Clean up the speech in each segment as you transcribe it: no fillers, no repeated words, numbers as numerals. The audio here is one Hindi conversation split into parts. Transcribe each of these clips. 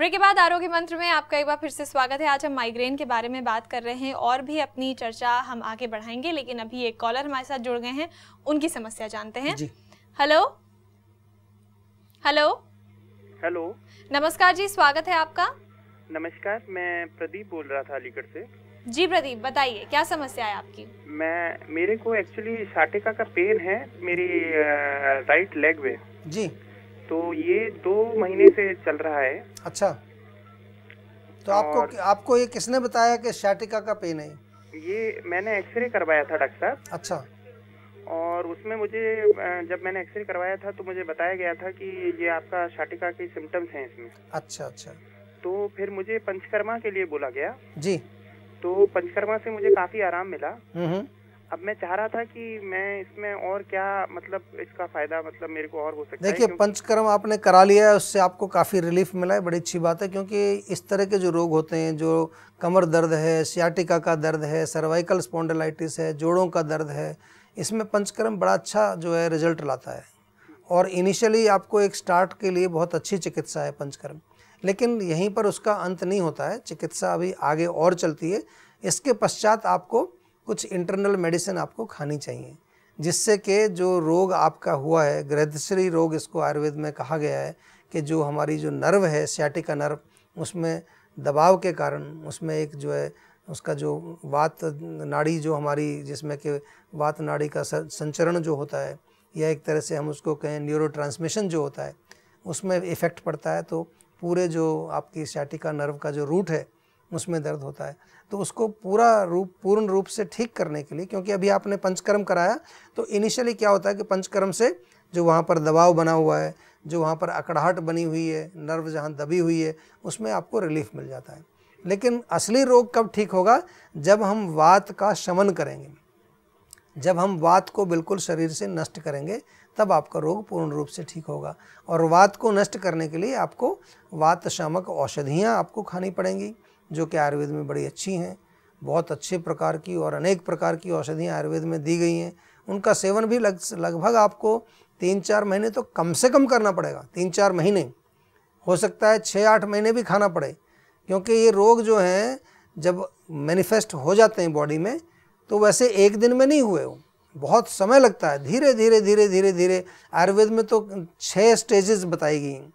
ब्रेक के बाद आरोग्य मंत्र में आपका एक बार फिर से स्वागत है। आज हम माइग्रेन के बारे में बात कर रहे हैं और भी अपनी चर्चा हम आगे बढ़ाएंगे, लेकिन अभी एक कॉलर हमारे साथ जुड़ गए हैं, उनकी समस्या जानते हैं जी। हेलो हेलो हेलो, नमस्कार जी, स्वागत है आपका। नमस्कार, मैं प्रदीप बोल रहा था अलीगढ़ से। जी प्रदीप, बताइए क्या समस्या है आपकी। मेरे को एक्चुअली साटिका का पेन है मेरी राइट लेग में जी। तो ये 2 महीने से चल रहा है। अच्छा, तो आपको ये किसने बताया कि साटिका का पेन है? ये मैंने एक्सरे करवाया था डॉक्टर साहब। अच्छा। और उसमें मुझे जब मैंने एक्सरे करवाया था तो मुझे बताया गया था कि ये आपका साटिका के सिम्टम्स हैं इसमें। अच्छा अच्छा। तो फिर मुझे पंचकर्मा के लिए बोला गया जी। तो पंचकर्मा से मुझे काफी आराम मिला। अब मैं चाह रहा था कि मैं इसमें और क्या मतलब इसका फायदा मतलब मेरे को और हो सकता है। देखिए, पंचकर्म आपने करा लिया है, उससे आपको काफ़ी रिलीफ मिला है, बड़ी अच्छी बात है। क्योंकि इस तरह के जो रोग होते हैं, जो कमर दर्द है, सियाटिका का दर्द है, सर्वाइकल स्पॉन्डिलाइटिस है, जोड़ों का दर्द है, इसमें पंचकर्म बड़ा अच्छा जो है रिजल्ट लाता है। और इनिशियली आपको एक स्टार्ट के लिए बहुत अच्छी चिकित्सा है पंचकर्म, लेकिन यहीं पर उसका अंत नहीं होता है, चिकित्सा अभी आगे और चलती है। इसके पश्चात आपको कुछ इंटरनल मेडिसिन आपको खानी चाहिए, जिससे कि जो रोग आपका हुआ है, गृहस्त्री रोग इसको आयुर्वेद में कहा गया है, कि जो हमारी जो नर्व है सियाटिका नर्व, उसमें दबाव के कारण उसमें एक जो है उसका जो वात नाड़ी जो हमारी जिसमें कि वात नाड़ी का संचरण जो होता है, या एक तरह से हम उसको कहें न्यूरोट्रांसमिशन जो होता है, उसमें इफ़ेक्ट पड़ता है। तो पूरे जो आपकी सियाटिका नर्व का जो रूट है उसमें दर्द होता है। तो उसको पूर्ण रूप से ठीक करने के लिए, क्योंकि अभी आपने पंचकर्म कराया, तो इनिशियली क्या होता है कि पंचकर्म से जो वहाँ पर दबाव बना हुआ है, जो वहाँ पर अकड़ाहट बनी हुई है, नर्व जहाँ दबी हुई है, उसमें आपको रिलीफ मिल जाता है। लेकिन असली रोग कब ठीक होगा? जब हम वात का शमन करेंगे, जब हम वात को बिल्कुल शरीर से नष्ट करेंगे, तब आपका रोग पूर्ण रूप से ठीक होगा। और वात को नष्ट करने के लिए आपको वात शामक औषधियाँ आपको खानी पड़ेंगी, जो कि आयुर्वेद में बड़ी अच्छी हैं। बहुत अच्छे प्रकार की और अनेक प्रकार की औषधियाँ आयुर्वेद में दी गई हैं। उनका सेवन भी लगभग आपको 3-4 महीने तो कम से कम करना पड़ेगा। 3-4 महीने, हो सकता है 6-8 महीने भी खाना पड़े, क्योंकि ये रोग जो हैं जब मैनिफेस्ट हो जाते हैं बॉडी में, तो वैसे एक दिन में नहीं हुए, बहुत समय लगता है। धीरे धीरे धीरे धीरे धीरे आयुर्वेद में तो 6 स्टेजेस बताई गई हैं।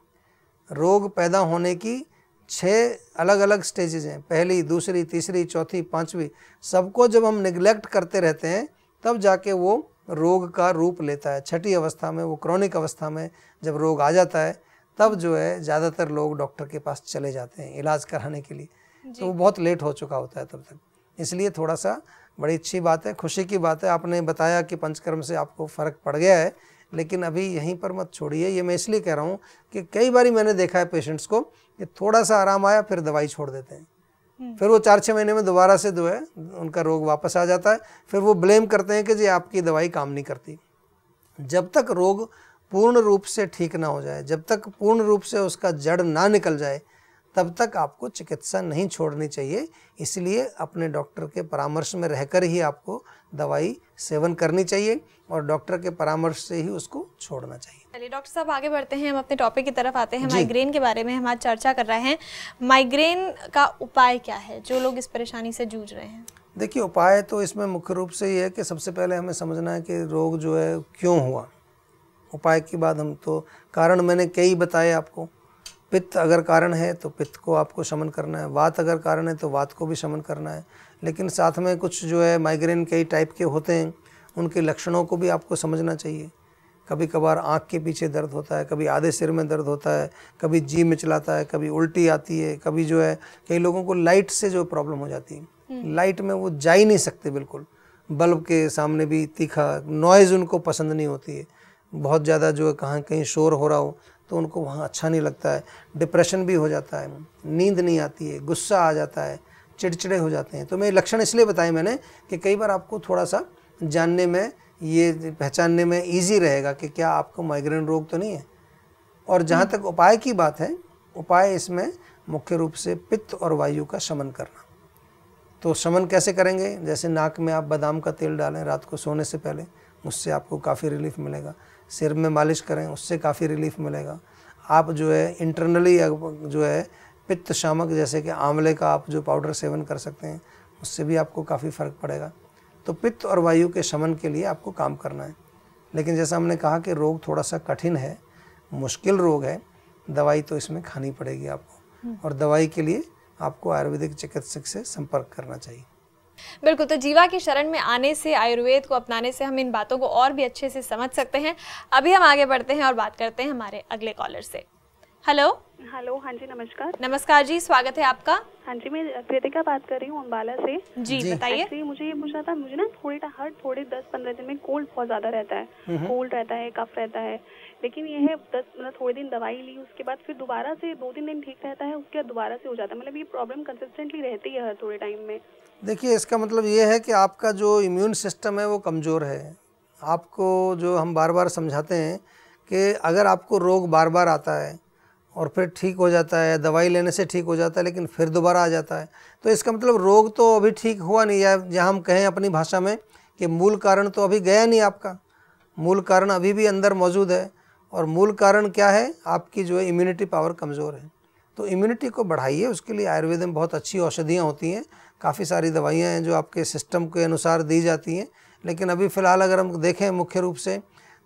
रोग पैदा होने की 6 अलग अलग स्टेजेस हैं, पहली, दूसरी, तीसरी, चौथी, 5वीं। सबको जब हम निगलेक्ट करते रहते हैं, तब जाके वो रोग का रूप लेता है। 6ठी अवस्था में, वो क्रॉनिक अवस्था में जब रोग आ जाता है, तब जो है ज़्यादातर लोग डॉक्टर के पास चले जाते हैं इलाज कराने के लिए। तो वो बहुत लेट हो चुका होता है तब तक। इसलिए थोड़ा सा बड़ी अच्छी बात है, खुशी की बात है, आपने बताया कि पंचकर्म से आपको फ़र्क पड़ गया है। लेकिन अभी यहीं पर मत छोड़िए। ये मैं इसलिए कह रहा हूँ कि कई बारी मैंने देखा है पेशेंट्स को कि थोड़ा सा आराम आया, फिर दवाई छोड़ देते हैं, फिर वो 4-6 महीने में दोबारा से जो है उनका रोग वापस आ जाता है। फिर वो ब्लेम करते हैं कि जी आपकी दवाई काम नहीं करती। जब तक रोग पूर्ण रूप से ठीक ना हो जाए, जब तक पूर्ण रूप से उसका जड़ ना निकल जाए, तब तक आपको चिकित्सा नहीं छोड़नी चाहिए। इसलिए अपने डॉक्टर के परामर्श में रहकर ही आपको दवाई सेवन करनी चाहिए, और डॉक्टर के परामर्श से ही उसको छोड़ना चाहिए। चलिए डॉक्टर साहब, आगे बढ़ते हैं, हम अपने टॉपिक की तरफ आते हैं। माइग्रेन के बारे में हम आज चर्चा कर रहे हैं। माइग्रेन का उपाय क्या है जो लोग इस परेशानी से जूझ रहे हैं? देखिए, उपाय तो इसमें मुख्य रूप से ये है कि सबसे पहले हमें समझना है कि रोग जो है क्यों हुआ। उपाय के बाद हम तो कारण मैंने कई बताए आपको। पित्त अगर कारण है तो पित्त को आपको शमन करना है, वात अगर कारण है तो वात को भी शमन करना है। लेकिन साथ में कुछ जो है माइग्रेन कई टाइप के होते हैं, उनके लक्षणों को भी आपको समझना चाहिए। कभी कभार आँख के पीछे दर्द होता है, कभी आधे सिर में दर्द होता है, कभी जी मिचलाता है, कभी उल्टी आती है, कभी जो है कई लोगों को लाइट से जो प्रॉब्लम हो जाती है, लाइट में वो जा ही नहीं सकते बिल्कुल। बल्ब के सामने भी तीखा नॉइज़ उनको पसंद नहीं होती है। बहुत ज़्यादा जो है कहाँ कहीं शोर हो रहा हो तो उनको वहाँ अच्छा नहीं लगता है। डिप्रेशन भी हो जाता है, नींद नहीं आती है, गुस्सा आ जाता है, चिड़चिड़े हो जाते हैं। तो मैं लक्षण इसलिए बताए मैंने कि कई बार आपको थोड़ा सा जानने में, ये पहचानने में ईजी रहेगा कि क्या आपको माइग्रेन रोग तो नहीं है। और जहाँ तक उपाय की बात है, उपाय इसमें मुख्य रूप से पित्त और वायु का शमन करना। तो शमन कैसे करेंगे? जैसे नाक में आप बादाम का तेल डालें रात को सोने से पहले, उससे आपको काफ़ी रिलीफ मिलेगा। सिर में मालिश करें, उससे काफ़ी रिलीफ मिलेगा। आप जो है इंटरनली जो है पित्त शामक जैसे कि आंवले का आप जो पाउडर सेवन कर सकते हैं, उससे भी आपको काफ़ी फ़र्क पड़ेगा। तो पित्त और वायु के शमन के लिए आपको काम करना है। लेकिन जैसा हमने कहा कि रोग थोड़ा सा कठिन है, मुश्किल रोग है, दवाई तो इसमें खानी पड़ेगी आपको, और दवाई के लिए आपको आयुर्वेदिक चिकित्सक से संपर्क करना चाहिए। बिल्कुल, तो जीवा की शरण में आने से, आयुर्वेद को अपनाने से हम इन बातों को और भी अच्छे से समझ सकते हैं। अभी हम आगे बढ़ते हैं और बात करते हैं हमारे अगले कॉलर से। हेलो। हाँ जी, नमस्कार। नमस्कार जी, स्वागत है आपका। हाँ जी, मैं कृतिका बात कर रही हूँ अम्बाला से। जी बताइए। एक्चुअली मुझे ये पूछना था, मुझे ना थोड़े 10-15 दिन में कोल्ड बहुत ज़्यादा रहता है, कोल्ड रहता है, कफ रहता है। लेकिन ये है थोड़े दिन दवाई ली, उसके बाद फिर दोबारा से 2-3 दिन ठीक रहता है, उसके बाद दोबारा से हो जाता है। मतलब ये प्रॉब्लम कंसिस्टेंटली रहती है हर थोड़े टाइम में। देखिए, इसका मतलब ये है कि आपका जो इम्यून सिस्टम है वो कमज़ोर है। आपको जो हम बार बार समझाते हैं कि अगर आपको रोग बार बार आता है और फिर ठीक हो जाता है, दवाई लेने से ठीक हो जाता है, लेकिन फिर दोबारा आ जाता है, तो इसका मतलब रोग तो अभी ठीक हुआ नहीं, या जहाँ हम कहें अपनी भाषा में कि मूल कारण तो अभी गया नहीं आपका, मूल कारण अभी भी अंदर मौजूद है। और मूल कारण क्या है? आपकी जो है इम्यूनिटी पावर कमज़ोर है। तो इम्यूनिटी को बढ़ाइए, उसके लिए आयुर्वेद में बहुत अच्छी औषधियाँ होती हैं, काफ़ी सारी दवाइयाँ हैं जो आपके सिस्टम के अनुसार दी जाती हैं। लेकिन अभी फ़िलहाल अगर हम देखें मुख्य रूप से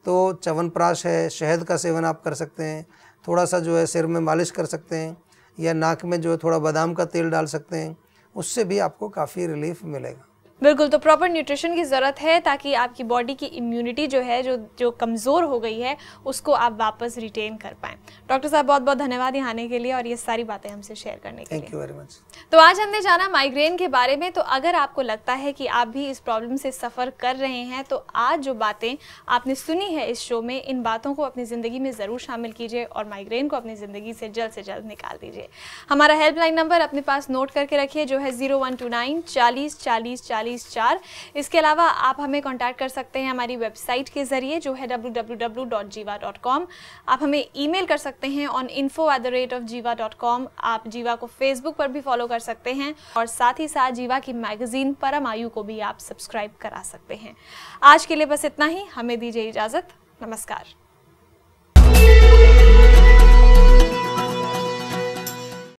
तो च्यवनप्राश है, शहद का सेवन आप कर सकते हैं, थोड़ा सा जो है सिर में मालिश कर सकते हैं, या नाक में जो है थोड़ा बादाम का तेल डाल सकते हैं, उससे भी आपको काफ़ी रिलीफ मिलेगा। बिल्कुल, तो प्रॉपर न्यूट्रिशन की ज़रूरत है ताकि आपकी बॉडी की इम्यूनिटी जो है, जो कमज़ोर हो गई है, उसको आप वापस रिटेन कर पाएँ। डॉक्टर साहब, बहुत बहुत धन्यवाद यहाँ आने के लिए और ये सारी बातें हमसे शेयर करने के लिए। Thank you very much. तो आज हमने जाना माइग्रेन के बारे में। तो अगर आपको लगता है कि आप भी इस प्रॉब्लम से सफ़र कर रहे हैं, तो आज जो बातें आपने सुनी है इस शो में, इन बातों को अपनी ज़िंदगी में ज़रूर शामिल कीजिए और माइग्रेन को अपनी ज़िंदगी से जल्द निकाल दीजिए। हमारा हेल्पलाइन नंबर अपने पास नोट करके रखिए, जो है 0129 40 40 40 4। इसके अलावा आप हमें कांटेक्ट कर सकते हैं हमारी वेबसाइट के ज़रिए, जो है www.jiva.com। आप हमें ईमेल कर सकते हैं on info@jiva.com। आप जीवा को फेसबुक पर भी फॉलो कर सकते हैं और साथ ही साथ जीवा की मैगजीन परम आयु को भी आप सब्सक्राइब करा सकते हैं। आज के लिए बस इतना ही, हमें दीजिए इजाज़त। नमस्कार।